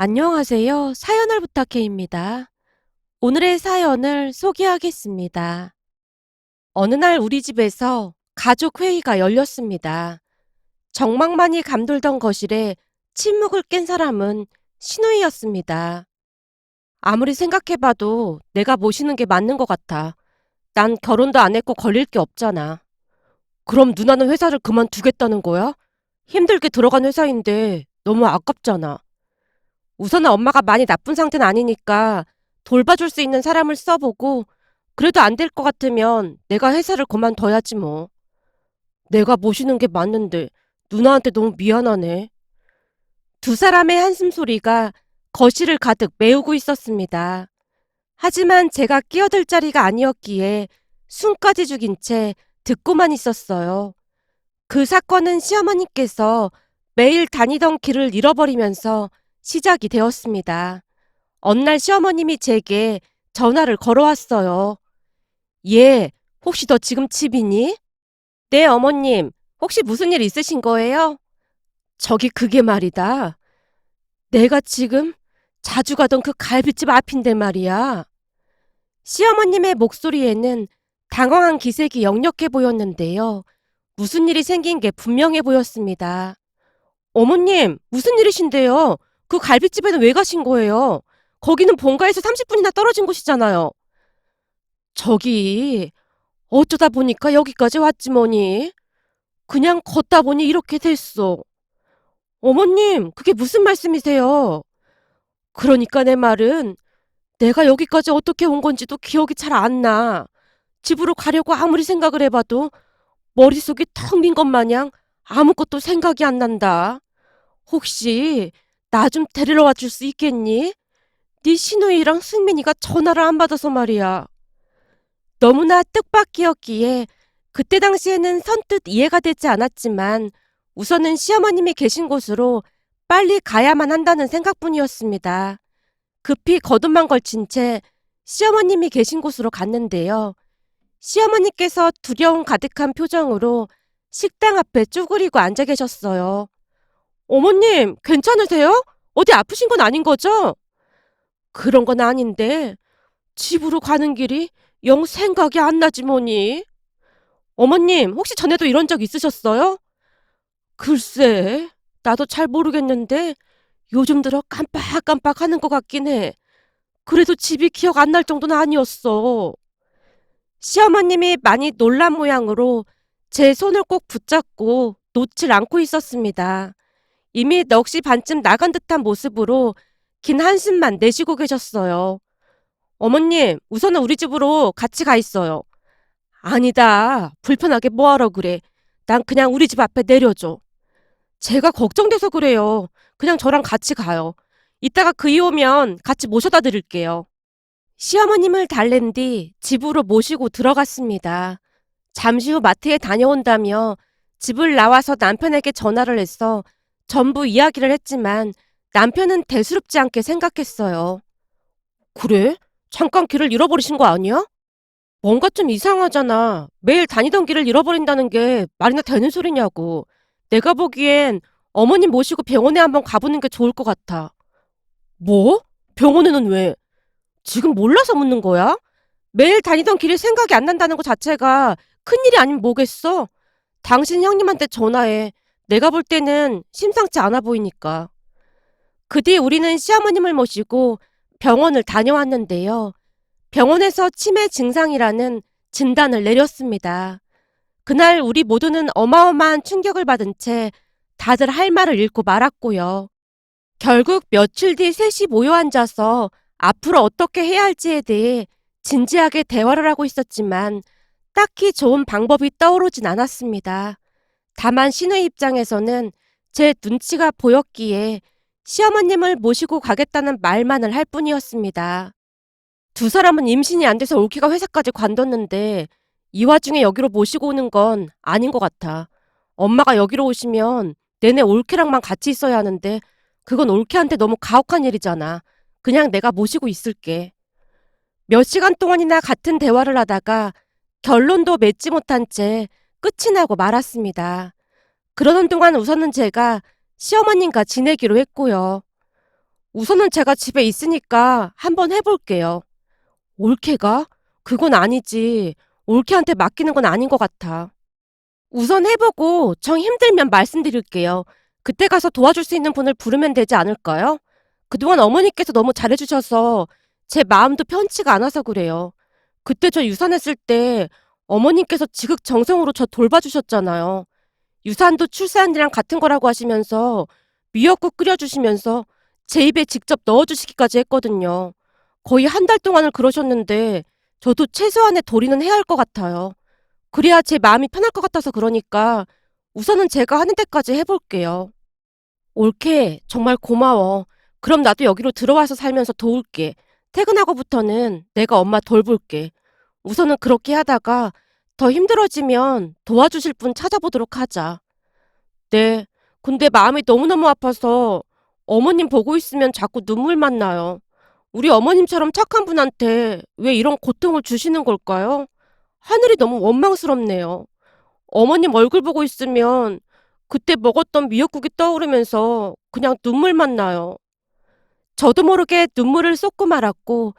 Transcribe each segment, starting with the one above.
안녕하세요. 사연을 부탁해입니다. 오늘의 사연을 소개하겠습니다. 어느 날 우리 집에서 가족 회의가 열렸습니다. 정막만이 감돌던 거실에 침묵을 깬 사람은 신우이였습니다. 아무리 생각해봐도 내가 모시는 게 맞는 것 같아. 난 결혼도 안 했고 걸릴 게 없잖아. 그럼 누나는 회사를 그만두겠다는 거야? 힘들게 들어간 회사인데 너무 아깝잖아. 우선은 엄마가 많이 나쁜 상태는 아니니까 돌봐줄 수 있는 사람을 써보고 그래도 안 될 것 같으면 내가 회사를 그만둬야지 뭐. 내가 모시는 게 맞는데 누나한테 너무 미안하네. 두 사람의 한숨 소리가 거실을 가득 메우고 있었습니다. 하지만 제가 끼어들 자리가 아니었기에 숨까지 죽인 채 듣고만 있었어요. 그 사건은 시어머니께서 매일 다니던 길을 잃어버리면서 시작이 되었습니다. 어느 날 시어머님이 제게 전화를 걸어왔어요. 얘, 혹시 너 지금 집이니? 네, 어머님. 혹시 무슨 일 있으신 거예요? 저기 그게 말이다. 내가 지금 자주 가던 그 갈비집 앞인데 말이야. 시어머님의 목소리에는 당황한 기색이 역력해 보였는데요. 무슨 일이 생긴 게 분명해 보였습니다. 어머님, 무슨 일이신데요? 그 갈비집에는 왜 가신 거예요? 거기는 본가에서 30분이나 떨어진 곳이잖아요. 저기, 어쩌다 보니까 여기까지 왔지 뭐니. 그냥 걷다 보니 이렇게 됐어. 어머님, 그게 무슨 말씀이세요? 그러니까 내 말은 내가 여기까지 어떻게 온 건지도 기억이 잘 안 나. 집으로 가려고 아무리 생각을 해봐도 머릿속이 텅 빈 것 마냥 아무것도 생각이 안 난다. 혹시 나 좀 데리러 와줄 수 있겠니? 네 시누이랑 승민이가 전화를 안 받아서 말이야. 너무나 뜻밖이었기에 그때 당시에는 선뜻 이해가 되지 않았지만 우선은 시어머님이 계신 곳으로 빨리 가야만 한다는 생각뿐이었습니다. 급히 겉옷만 걸친 채 시어머님이 계신 곳으로 갔는데요. 시어머니께서 두려움 가득한 표정으로 식당 앞에 쭈그리고 앉아 계셨어요. 어머님, 괜찮으세요? 어디 아프신 건 아닌 거죠? 그런 건 아닌데 집으로 가는 길이 영 생각이 안 나지 뭐니. 어머님, 혹시 전에도 이런 적 있으셨어요? 글쎄, 나도 잘 모르겠는데 요즘 들어 깜빡깜빡 하는 것 같긴 해. 그래도 집이 기억 안 날 정도는 아니었어. 시어머님이 많이 놀란 모양으로 제 손을 꼭 붙잡고 놓질 않고 있었습니다. 이미 넋이 반쯤 나간 듯한 모습으로 긴 한숨만 내쉬고 계셨어요. 어머님, 우선은 우리 집으로 같이 가 있어요. 아니다. 불편하게 뭐하러 그래. 난 그냥 우리 집 앞에 내려줘. 제가 걱정돼서 그래요. 그냥 저랑 같이 가요. 이따가 그이 오면 같이 모셔다 드릴게요. 시어머님을 달랜 뒤 집으로 모시고 들어갔습니다. 잠시 후 마트에 다녀온다며 집을 나와서 남편에게 전화를 해서 전부 이야기를 했지만 남편은 대수롭지 않게 생각했어요. 그래? 잠깐 길을 잃어버리신 거 아니야? 뭔가 좀 이상하잖아. 매일 다니던 길을 잃어버린다는 게 말이나 되는 소리냐고. 내가 보기엔 어머님 모시고 병원에 한번 가보는 게 좋을 것 같아. 뭐? 병원에는 왜? 지금 몰라서 묻는 거야? 매일 다니던 길이 생각이 안 난다는 것 자체가 큰일이 아니면 뭐겠어? 당신 형님한테 전화해. 내가 볼 때는 심상치 않아 보이니까. 그 뒤 우리는 시어머님을 모시고 병원을 다녀왔는데요. 병원에서 치매 증상이라는 진단을 내렸습니다. 그날 우리 모두는 어마어마한 충격을 받은 채 다들 할 말을 잃고 말았고요. 결국 며칠 뒤 셋이 모여 앉아서 앞으로 어떻게 해야 할지에 대해 진지하게 대화를 하고 있었지만 딱히 좋은 방법이 떠오르진 않았습니다. 다만 신우의 입장에서는 제 눈치가 보였기에 시어머님을 모시고 가겠다는 말만을 할 뿐이었습니다. 두 사람은 임신이 안 돼서 올케가 회사까지 관뒀는데 이 와중에 여기로 모시고 오는 건 아닌 것 같아. 엄마가 여기로 오시면 내내 올케랑만 같이 있어야 하는데 그건 올케한테 너무 가혹한 일이잖아. 그냥 내가 모시고 있을게. 몇 시간 동안이나 같은 대화를 하다가 결론도 맺지 못한 채 끝이 나고 말았습니다. 그러는 동안 우선은 제가 시어머님과 지내기로 했고요. 우선은 제가 집에 있으니까 한번 해볼게요. 올케가? 그건 아니지. 올케한테 맡기는 건 아닌 것 같아. 우선 해보고 정 힘들면 말씀드릴게요. 그때 가서 도와줄 수 있는 분을 부르면 되지 않을까요? 그동안 어머니께서 너무 잘해주셔서 제 마음도 편치가 않아서 그래요. 그때 저 유산했을 때 어머님께서 지극정성으로 저 돌봐주셨잖아요. 유산도 출산이랑 같은 거라고 하시면서 미역국 끓여주시면서 제 입에 직접 넣어주시기까지 했거든요. 거의 한 달 동안을 그러셨는데 저도 최소한의 도리는 해야 할 것 같아요. 그래야 제 마음이 편할 것 같아서 그러니까 우선은 제가 하는 데까지 해볼게요. 옳게 정말 고마워. 그럼 나도 여기로 들어와서 살면서 도울게. 퇴근하고부터는 내가 엄마 돌볼게. 우선은 그렇게 하다가 더 힘들어지면 도와주실 분 찾아보도록 하자. 네. 근데 마음이 너무너무 아파서 어머님 보고 있으면 자꾸 눈물만 나요. 우리 어머님처럼 착한 분한테 왜 이런 고통을 주시는 걸까요? 하늘이 너무 원망스럽네요. 어머님 얼굴 보고 있으면 그때 먹었던 미역국이 떠오르면서 그냥 눈물만 나요. 저도 모르게 눈물을 쏟고 말았고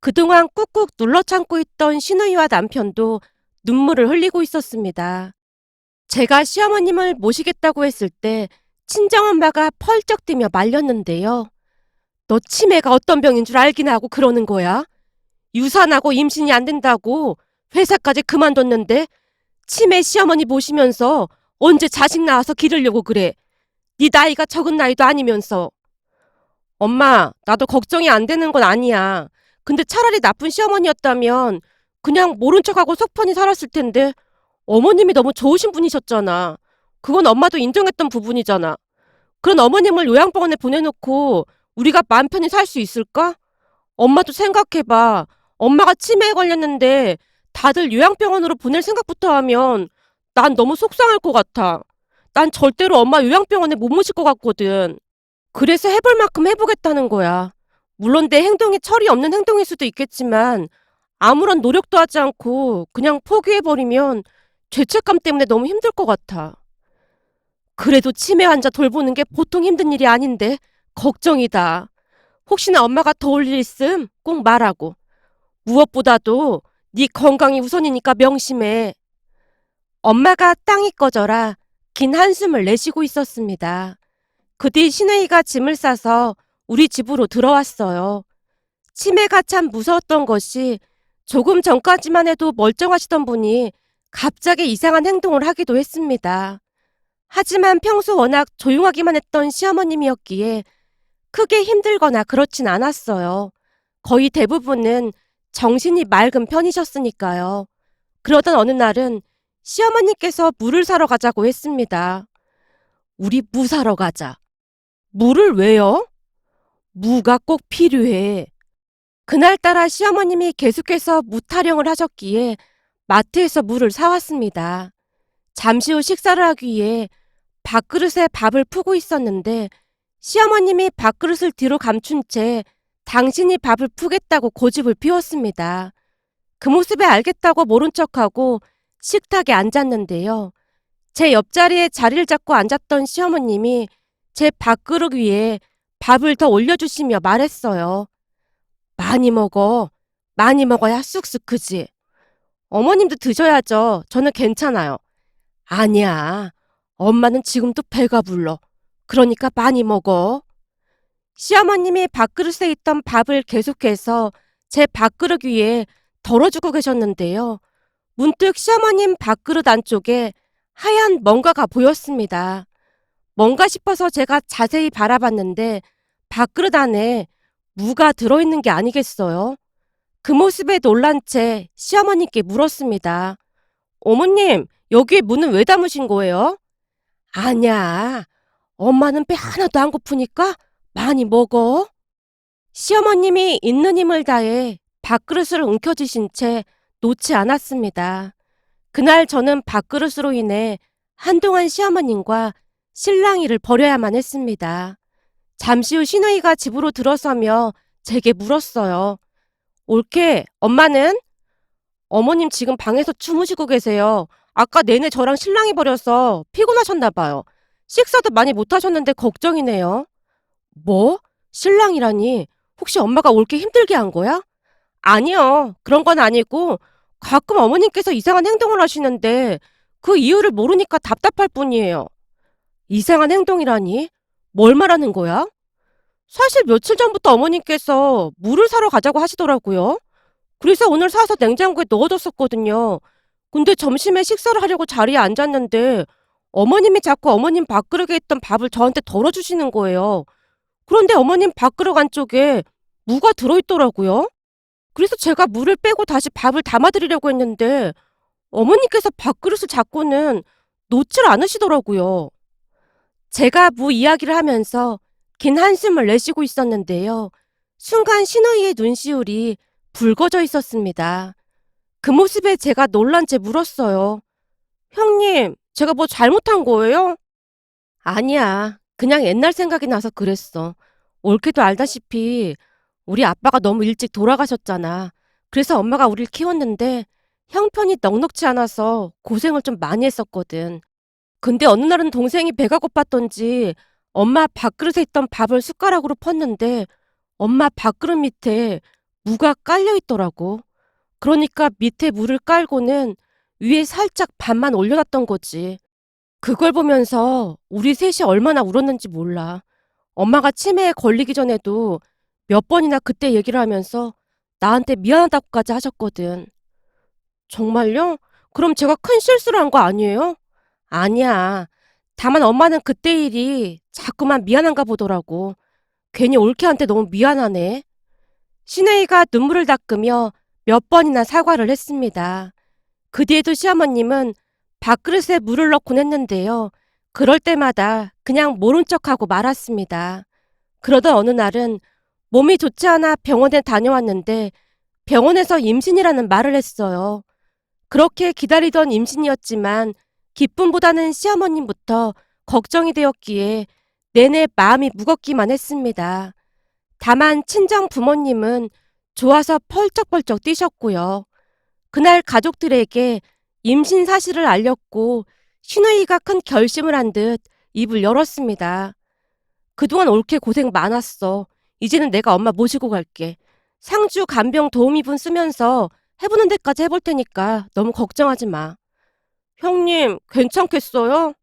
그동안 꾹꾹 눌러 참고 있던 시누이와 남편도 눈물을 흘리고 있었습니다. 제가 시어머님을 모시겠다고 했을 때 친정엄마가 펄쩍 뛰며 말렸는데요. 너 치매가 어떤 병인 줄 알긴 하고 그러는 거야? 유산하고 임신이 안 된다고 회사까지 그만뒀는데 치매 시어머니 모시면서 언제 자식 낳아서 기르려고 그래. 네 나이가 적은 나이도 아니면서. 엄마, 나도 걱정이 안 되는 건 아니야. 근데 차라리 나쁜 시어머니였다면 그냥 모른 척하고 속 편히 살았을 텐데 어머님이 너무 좋으신 분이셨잖아. 그건 엄마도 인정했던 부분이잖아. 그런 어머님을 요양병원에 보내놓고 우리가 마음 편히 살 수 있을까? 엄마도 생각해봐. 엄마가 치매에 걸렸는데 다들 요양병원으로 보낼 생각부터 하면 난 너무 속상할 것 같아. 난 절대로 엄마 요양병원에 못 모실 것 같거든. 그래서 해볼 만큼 해보겠다는 거야. 물론 내 행동이 철이 없는 행동일 수도 있겠지만 아무런 노력도 하지 않고 그냥 포기해버리면 죄책감 때문에 너무 힘들 것 같아. 그래도 치매 환자 돌보는 게 보통 힘든 일이 아닌데 걱정이다. 혹시나 엄마가 더울 일 있음 꼭 말하고. 무엇보다도 네 건강이 우선이니까 명심해. 엄마가 땅이 꺼져라 긴 한숨을 내쉬고 있었습니다. 그 뒤 시누이가 짐을 싸서 우리 집으로 들어왔어요. 치매가 참 무서웠던 것이 조금 전까지만 해도 멀쩡하시던 분이 갑자기 이상한 행동을 하기도 했습니다. 하지만 평소 워낙 조용하기만 했던 시어머님이었기에 크게 힘들거나 그렇진 않았어요. 거의 대부분은 정신이 맑은 편이셨으니까요. 그러던 어느 날은 시어머니께서 물을 사러 가자고 했습니다. 우리 무 사러 가자. 물을 왜요? 무가 꼭 필요해. 그날따라 시어머님이 계속해서 무 타령을 하셨기에 마트에서 무를 사왔습니다. 잠시 후 식사를 하기 위해 밥그릇에 밥을 푸고 있었는데 시어머님이 밥그릇을 뒤로 감춘 채 당신이 밥을 푸겠다고 고집을 피웠습니다. 그 모습에 알겠다고 모른 척하고 식탁에 앉았는데요. 제 옆자리에 자리를 잡고 앉았던 시어머님이 제 밥그릇 위에 밥을 더 올려주시며 말했어요. 많이 먹어. 많이 먹어야 쑥쑥 크지. 어머님도 드셔야죠. 저는 괜찮아요. 아니야. 엄마는 지금도 배가 불러. 그러니까 많이 먹어. 시어머님이 밥그릇에 있던 밥을 계속해서 제 밥그릇 위에 덜어주고 계셨는데요. 문득 시어머님 밥그릇 안쪽에 하얀 뭔가가 보였습니다. 뭔가 싶어서 제가 자세히 바라봤는데 밥그릇 안에 무가 들어있는 게 아니겠어요? 그 모습에 놀란 채 시어머니께 물었습니다. 어머님, 여기에 무는 왜 담으신 거예요? 아냐, 엄마는 배 하나도 안 고프니까 많이 먹어. 시어머님이 있는 힘을 다해 밥그릇을 움켜쥐신 채 놓지 않았습니다. 그날 저는 밥그릇으로 인해 한동안 시어머님과 실랑이를 벌여야만 했습니다. 잠시 후 시누이가 집으로 들어서며 제게 물었어요. 올케, 엄마는? 어머님 지금 방에서 주무시고 계세요. 아까 내내 저랑 실랑이 벌여서 피곤하셨나 봐요. 식사도 많이 못 하셨는데 걱정이네요. 뭐? 신랑이라니, 혹시 엄마가 옳게 힘들게 한 거야? 아니요. 그런 건 아니고 가끔 어머님께서 이상한 행동을 하시는데 그 이유를 모르니까 답답할 뿐이에요. 이상한 행동이라니? 뭘 말하는 거야? 사실 며칠 전부터 어머님께서 물을 사러 가자고 하시더라고요. 그래서 오늘 사서 냉장고에 넣어뒀었거든요. 근데 점심에 식사를 하려고 자리에 앉았는데 어머님이 자꾸 어머님 밥그릇에 있던 밥을 저한테 덜어주시는 거예요. 그런데 어머님 밥그릇 안쪽에 무가 들어있더라고요. 그래서 제가 물을 빼고 다시 밥을 담아드리려고 했는데 어머니께서 밥그릇을 자꾸는 놓질 않으시더라고요. 제가 무 이야기를 하면서 긴 한숨을 내쉬고 있었는데요. 순간 신우이의 눈시울이 붉어져 있었습니다. 그 모습에 제가 놀란 채 물었어요. 형님, 제가 뭐 잘못한 거예요? 아니야. 그냥 옛날 생각이 나서 그랬어. 옳게도 알다시피 우리 아빠가 너무 일찍 돌아가셨잖아. 그래서 엄마가 우릴 키웠는데 형편이 넉넉지 않아서 고생을 좀 많이 했었거든. 근데 어느 날은 동생이 배가 고팠던지 엄마 밥그릇에 있던 밥을 숟가락으로 펐는데 엄마 밥그릇 밑에 무가 깔려 있더라고. 그러니까 밑에 무를 깔고는 위에 살짝 밥만 올려놨던 거지. 그걸 보면서 우리 셋이 얼마나 울었는지 몰라. 엄마가 치매에 걸리기 전에도 몇 번이나 그때 얘기를 하면서 나한테 미안하다고까지 하셨거든. 정말요? 그럼 제가 큰 실수를 한 거 아니에요? 아니야. 다만 엄마는 그때 일이 자꾸만 미안한가 보더라고. 괜히 올케한테 너무 미안하네. 신혜이가 눈물을 닦으며 몇 번이나 사과를 했습니다. 그 뒤에도 시어머님은 밥그릇에 물을 넣곤 했는데요. 그럴 때마다 그냥 모른 척하고 말았습니다. 그러던 어느 날은 몸이 좋지 않아 병원에 다녀왔는데 병원에서 임신이라는 말을 했어요. 그렇게 기다리던 임신이었지만 기쁨보다는 시어머님부터 걱정이 되었기에 내내 마음이 무겁기만 했습니다. 다만 친정 부모님은 좋아서 펄쩍펄쩍 뛰셨고요. 그날 가족들에게 임신 사실을 알렸고 신우이가 큰 결심을 한 듯 입을 열었습니다. 그동안 옳게 고생 많았어. 이제는 내가 엄마 모시고 갈게. 상주 간병 도우미분 쓰면서 해보는 데까지 해볼 테니까 너무 걱정하지 마. 형님, 괜찮겠어요?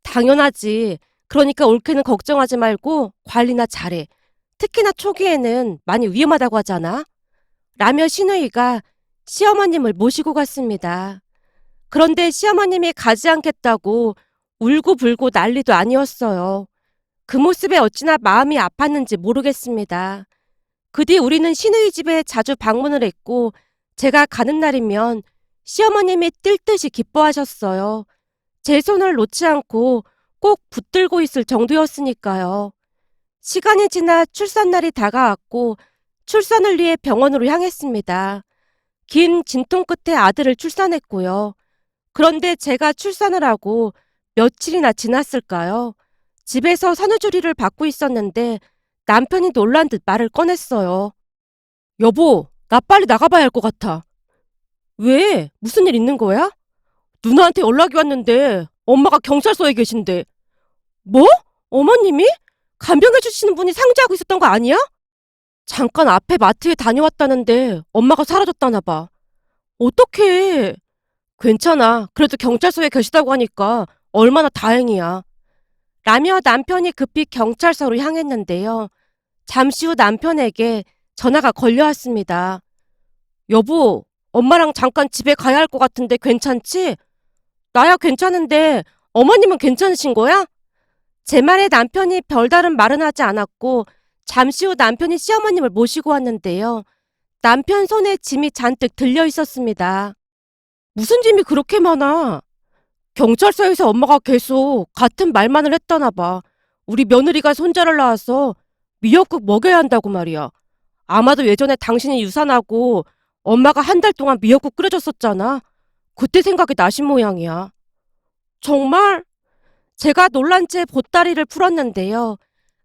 당연하지. 그러니까 옳게는 걱정하지 말고 관리나 잘해. 특히나 초기에는 많이 위험하다고 하잖아. 라며 신우이가 시어머님을 모시고 갔습니다. 그런데 시어머님이 가지 않겠다고 울고불고 난리도 아니었어요. 그 모습에 어찌나 마음이 아팠는지 모르겠습니다. 그 뒤 우리는 신우이 집에 자주 방문을 했고 제가 가는 날이면 시어머님이 뛸 듯이 기뻐하셨어요. 제 손을 놓지 않고 꼭 붙들고 있을 정도였으니까요. 시간이 지나 출산날이 다가왔고 출산을 위해 병원으로 향했습니다. 긴 진통 끝에 아들을 출산했고요. 그런데 제가 출산을 하고 며칠이나 지났을까요? 집에서 산후조리를 받고 있었는데 남편이 놀란 듯 말을 꺼냈어요. 여보, 나 빨리 나가봐야 할 것 같아. 왜? 무슨 일 있는 거야? 누나한테 연락이 왔는데 엄마가 경찰서에 계신데. 뭐? 어머님이? 간병해 주시는 분이 상주하고 있었던 거 아니야? 잠깐 앞에 마트에 다녀왔다는데 엄마가 사라졌다나 봐. 어떡해. 괜찮아. 그래도 경찰서에 계시다고 하니까 얼마나 다행이야. 라며 남편이 급히 경찰서로 향했는데요. 잠시 후 남편에게 전화가 걸려왔습니다. 여보, 엄마랑 잠깐 집에 가야 할 것 같은데 괜찮지? 나야 괜찮은데 어머님은 괜찮으신 거야? 제 말에 남편이 별다른 말은 하지 않았고 잠시 후 남편이 시어머님을 모시고 왔는데요. 남편 손에 짐이 잔뜩 들려 있었습니다. 무슨 짐이 그렇게 많아? 경찰서에서 엄마가 계속 같은 말만을 했다나 봐. 우리 며느리가 손자를 낳아서 미역국 먹여야 한다고 말이야. 아마도 예전에 당신이 유산하고 엄마가 한 달 동안 미역국 끓여줬었잖아. 그때 생각이 나신 모양이야. 정말? 제가 놀란 채 보따리를 풀었는데요.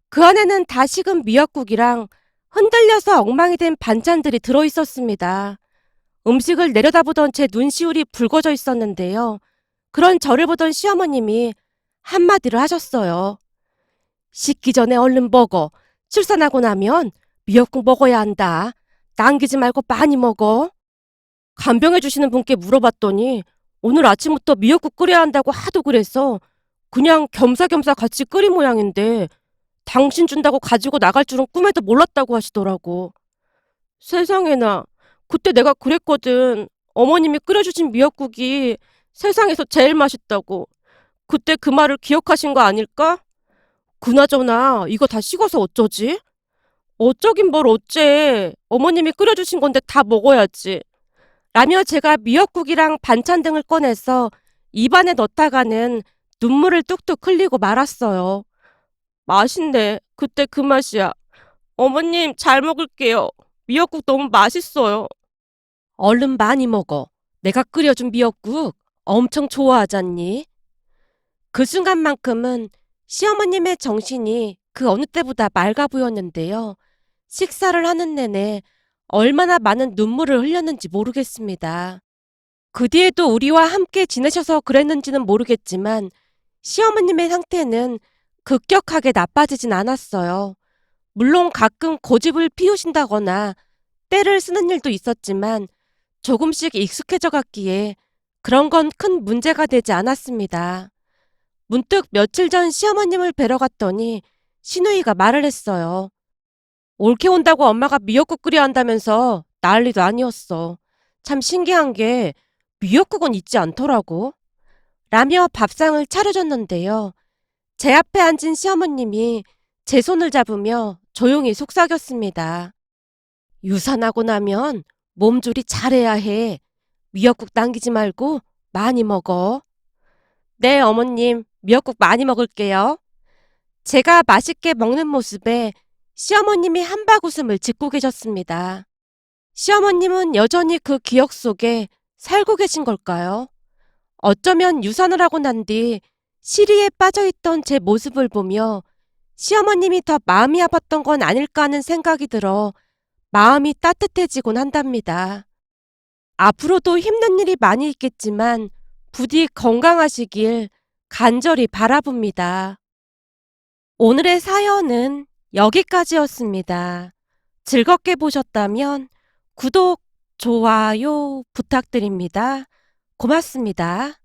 그 안에는 다 식은 미역국이랑 흔들려서 엉망이 된 반찬들이 들어있었습니다. 음식을 내려다보던 제 눈시울이 붉어져 있었는데요. 그런 저를 보던 시어머님이 한마디를 하셨어요. 식기 전에 얼른 먹어. 출산하고 나면 미역국 먹어야 한다. 남기지 말고 많이 먹어. 간병해 주시는 분께 물어봤더니 오늘 아침부터 미역국 끓여야 한다고 하도 그래서 그냥 겸사겸사 같이 끓인 모양인데 당신 준다고 가지고 나갈 줄은 꿈에도 몰랐다고 하시더라고. 세상에나, 그때 내가 그랬거든. 어머님이 끓여주신 미역국이 세상에서 제일 맛있다고. 그때 그 말을 기억하신 거 아닐까? 그나저나 이거 다 식어서 어쩌지? 어쩌긴 뭘 어째. 어머님이 끓여주신 건데 다 먹어야지. 라며 제가 미역국이랑 반찬 등을 꺼내서 입안에 넣다가는 눈물을 뚝뚝 흘리고 말았어요. 맛있네. 그때 그 맛이야. 어머님, 잘 먹을게요. 미역국 너무 맛있어요. 얼른 많이 먹어. 내가 끓여준 미역국 엄청 좋아하잖니? 그 순간만큼은 시어머님의 정신이 그 어느 때보다 맑아 보였는데요. 식사를 하는 내내 얼마나 많은 눈물을 흘렸는지 모르겠습니다. 그 뒤에도 우리와 함께 지내셔서 그랬는지는 모르겠지만 시어머님의 상태는 급격하게 나빠지진 않았어요. 물론 가끔 고집을 피우신다거나 때를 쓰는 일도 있었지만 조금씩 익숙해져 갔기에 그런 건 큰 문제가 되지 않았습니다. 문득 며칠 전 시어머님을 뵈러 갔더니 시누이가 말을 했어요. 올케 온다고 엄마가 미역국 끓여야 한다면서 난리도 아니었어. 참 신기한 게 미역국은 있지 않더라고. 라며 밥상을 차려줬는데요. 제 앞에 앉은 시어머님이 제 손을 잡으며 조용히 속삭였습니다. 유산하고 나면 몸조리 잘해야 해. 미역국 남기지 말고 많이 먹어. 네, 어머님. 미역국 많이 먹을게요. 제가 맛있게 먹는 모습에 시어머님이 한바구음을 짓고 계셨습니다. 시어머님은 여전히 그 기억 속에 살고 계신 걸까요? 어쩌면 유산을 하고 난 뒤 시리에 빠져있던 제 모습을 보며 시어머님이 더 마음이 아팠던 건 아닐까 하는 생각이 들어 마음이 따뜻해지곤 한답니다. 앞으로도 힘든 일이 많이 있겠지만 부디 건강하시길 간절히 바라봅니다. 오늘의 사연은 여기까지였습니다. 즐겁게 보셨다면 구독, 좋아요 부탁드립니다. 고맙습니다.